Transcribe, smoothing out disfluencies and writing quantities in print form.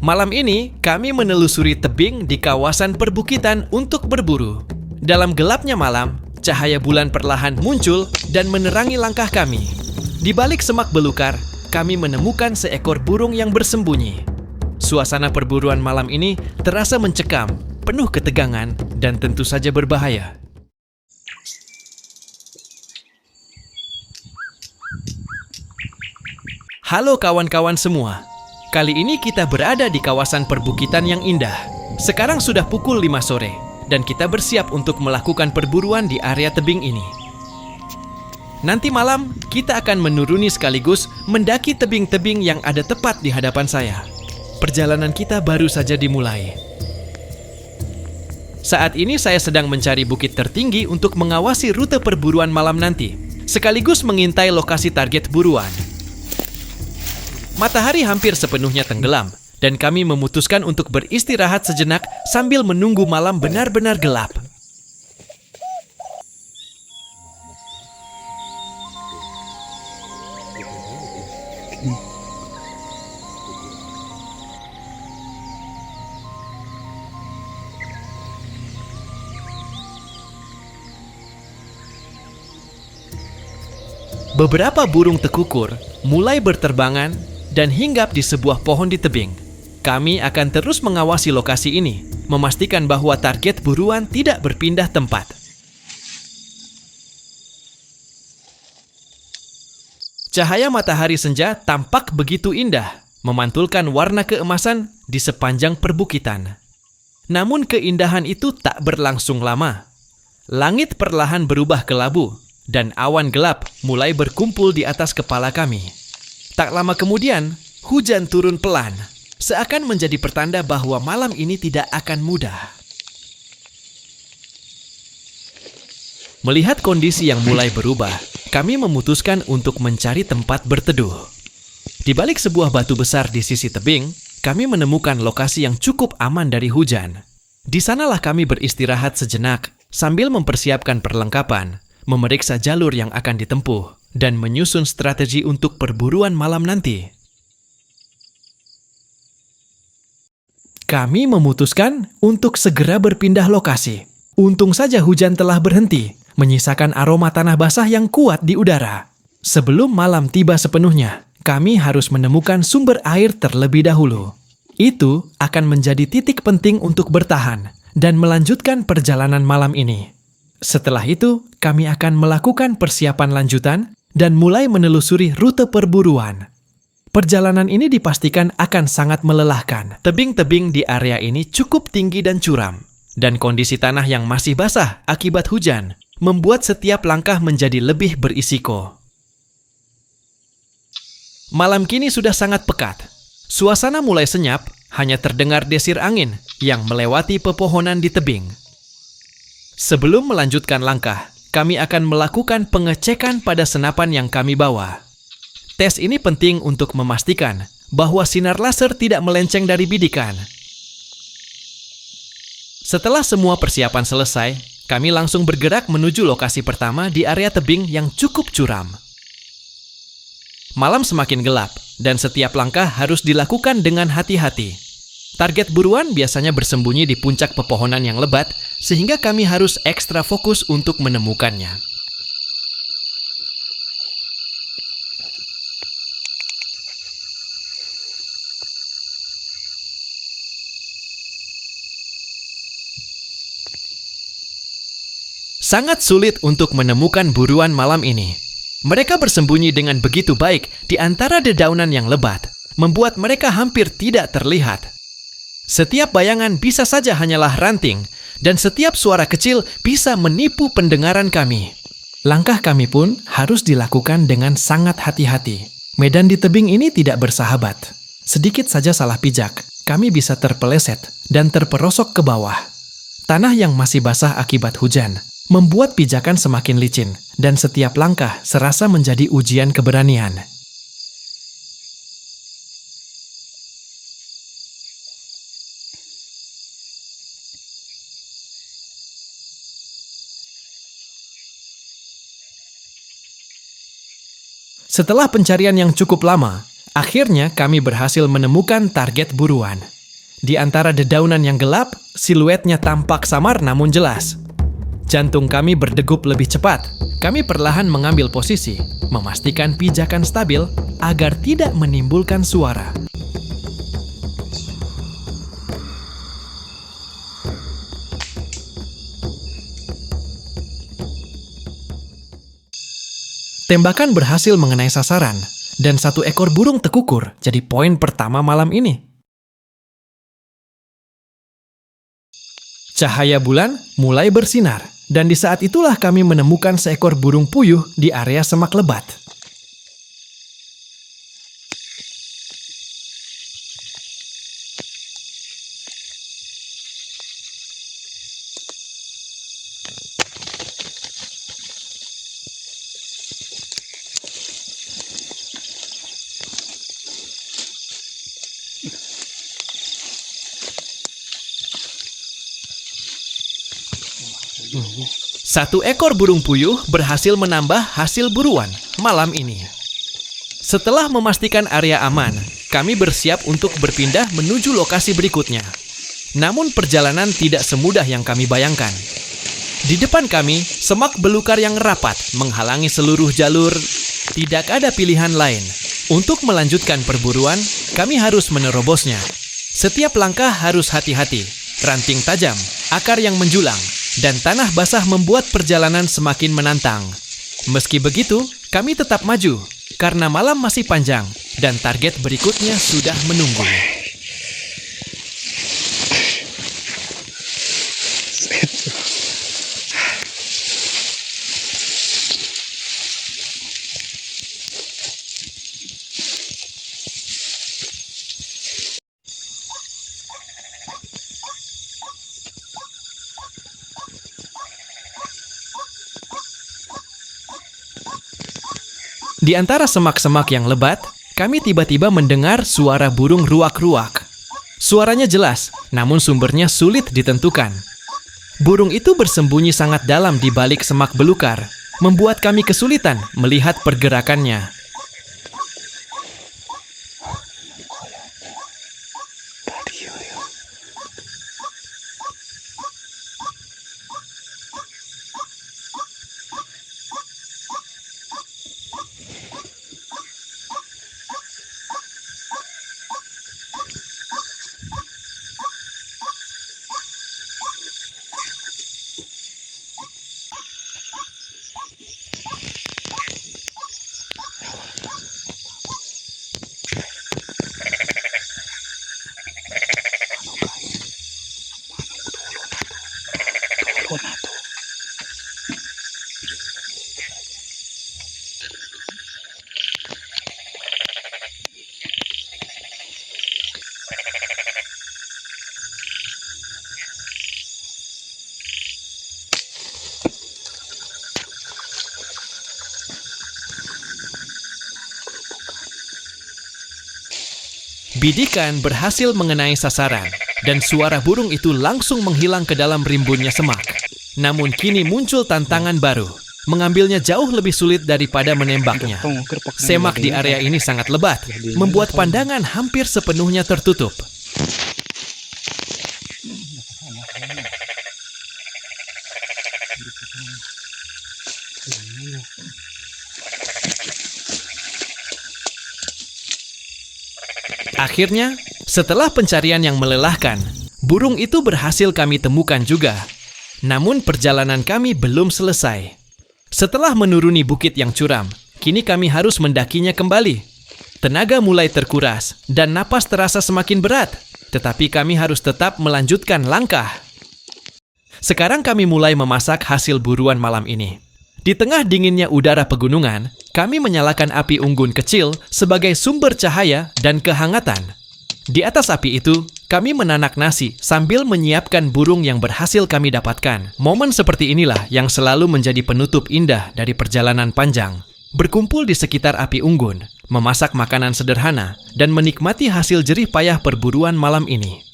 Malam ini, kami menelusuri tebing di kawasan perbukitan untuk berburu. Dalam gelapnya malam, cahaya bulan perlahan muncul dan menerangi langkah kami. Di balik semak belukar, kami menemukan seekor burung yang bersembunyi. Suasana perburuan malam ini terasa mencekam, penuh ketegangan, dan tentu saja berbahaya. Halo kawan-kawan semua. Kali ini kita berada di kawasan perbukitan yang indah. Sekarang sudah pukul 5 sore, dan kita bersiap untuk melakukan perburuan di area tebing ini. Nanti malam, kita akan menuruni sekaligus mendaki tebing-tebing yang ada tepat di hadapan saya. Perjalanan kita baru saja dimulai. Saat ini saya sedang mencari bukit tertinggi untuk mengawasi rute perburuan malam nanti, sekaligus mengintai lokasi target buruan. Matahari hampir sepenuhnya tenggelam, dan kami memutuskan untuk beristirahat sejenak sambil menunggu malam benar-benar gelap. Beberapa burung tekukur mulai berterbangan dan hinggap di sebuah pohon di tebing. Kami akan terus mengawasi lokasi ini, memastikan bahwa target buruan tidak berpindah tempat. Cahaya matahari senja tampak begitu indah, memantulkan warna keemasan di sepanjang perbukitan. Namun keindahan itu tak berlangsung lama. Langit perlahan berubah kelabu, dan awan gelap mulai berkumpul di atas kepala kami. Tak lama kemudian, hujan turun pelan, seakan menjadi pertanda bahwa malam ini tidak akan mudah. Melihat kondisi yang mulai berubah, kami memutuskan untuk mencari tempat berteduh. Di balik sebuah batu besar di sisi tebing, kami menemukan lokasi yang cukup aman dari hujan. Di sanalah kami beristirahat sejenak sambil mempersiapkan perlengkapan, memeriksa jalur yang akan ditempuh, dan menyusun strategi untuk perburuan malam nanti. Kami memutuskan untuk segera berpindah lokasi. Untung saja hujan telah berhenti, menyisakan aroma tanah basah yang kuat di udara. Sebelum malam tiba sepenuhnya, kami harus menemukan sumber air terlebih dahulu. Itu akan menjadi titik penting untuk bertahan dan melanjutkan perjalanan malam ini. Setelah itu, kami akan melakukan persiapan lanjutan dan mulai menelusuri rute perburuan. Perjalanan ini dipastikan akan sangat melelahkan. Tebing-tebing di area ini cukup tinggi dan curam, dan kondisi tanah yang masih basah akibat hujan membuat setiap langkah menjadi lebih berisiko. Malam kini sudah sangat pekat. Suasana mulai senyap, hanya terdengar desir angin yang melewati pepohonan di tebing. Sebelum melanjutkan langkah, kami akan melakukan pengecekan pada senapan yang kami bawa. Tes ini penting untuk memastikan bahwa sinar laser tidak melenceng dari bidikan. Setelah semua persiapan selesai, kami langsung bergerak menuju lokasi pertama di area tebing yang cukup curam. Malam semakin gelap, dan setiap langkah harus dilakukan dengan hati-hati. Target buruan biasanya bersembunyi di puncak pepohonan yang lebat, sehingga kami harus ekstra fokus untuk menemukannya. Sangat sulit untuk menemukan buruan malam ini. Mereka bersembunyi dengan begitu baik di antara dedaunan yang lebat, membuat mereka hampir tidak terlihat. Setiap bayangan bisa saja hanyalah ranting, dan setiap suara kecil bisa menipu pendengaran kami. Langkah kami pun harus dilakukan dengan sangat hati-hati. Medan di tebing ini tidak bersahabat. Sedikit saja salah pijak, kami bisa terpeleset dan terperosok ke bawah. Tanah yang masih basah akibat hujan membuat pijakan semakin licin, dan setiap langkah serasa menjadi ujian keberanian. Setelah pencarian yang cukup lama, akhirnya kami berhasil menemukan target buruan. Di antara dedaunan yang gelap, siluetnya tampak samar namun jelas. Jantung kami berdegup lebih cepat. Kami perlahan mengambil posisi, memastikan pijakan stabil agar tidak menimbulkan suara. Tembakan berhasil mengenai sasaran, dan satu ekor burung tekukur jadi poin pertama malam ini. Cahaya bulan mulai bersinar, dan di saat itulah kami menemukan seekor burung puyuh di area semak lebat. Satu ekor burung puyuh berhasil menambah hasil buruan malam ini. Setelah memastikan area aman, kami bersiap untuk berpindah menuju lokasi berikutnya. Namun perjalanan tidak semudah yang kami bayangkan. Di depan kami, semak belukar yang rapat menghalangi seluruh jalur. Tidak ada pilihan lain. Untuk melanjutkan perburuan, kami harus menerobosnya. Setiap langkah harus hati-hati. Ranting tajam, akar yang menjulang, dan tanah basah membuat perjalanan semakin menantang. Meski begitu, kami tetap maju, karena malam masih panjang, dan target berikutnya sudah menunggu. Di antara semak-semak yang lebat, kami tiba-tiba mendengar suara burung ruak-ruak. Suaranya jelas, namun sumbernya sulit ditentukan. Burung itu bersembunyi sangat dalam di balik semak belukar, membuat kami kesulitan melihat pergerakannya. Bidikan berhasil mengenai sasaran, dan suara burung itu langsung menghilang ke dalam rimbunnya semak. Namun kini muncul tantangan baru, mengambilnya jauh lebih sulit daripada menembaknya. Semak di area ini sangat lebat, membuat pandangan hampir sepenuhnya tertutup. Akhirnya, setelah pencarian yang melelahkan, burung itu berhasil kami temukan juga. Namun perjalanan kami belum selesai. Setelah menuruni bukit yang curam, kini kami harus mendakinya kembali. Tenaga mulai terkuras dan napas terasa semakin berat, tetapi kami harus tetap melanjutkan langkah. Sekarang kami mulai memasak hasil buruan malam ini. Di tengah dinginnya udara pegunungan, kami menyalakan api unggun kecil sebagai sumber cahaya dan kehangatan. Di atas api itu, kami menanak nasi sambil menyiapkan burung yang berhasil kami dapatkan. Momen seperti inilah yang selalu menjadi penutup indah dari perjalanan panjang. Berkumpul di sekitar api unggun, memasak makanan sederhana, dan menikmati hasil jerih payah perburuan malam ini.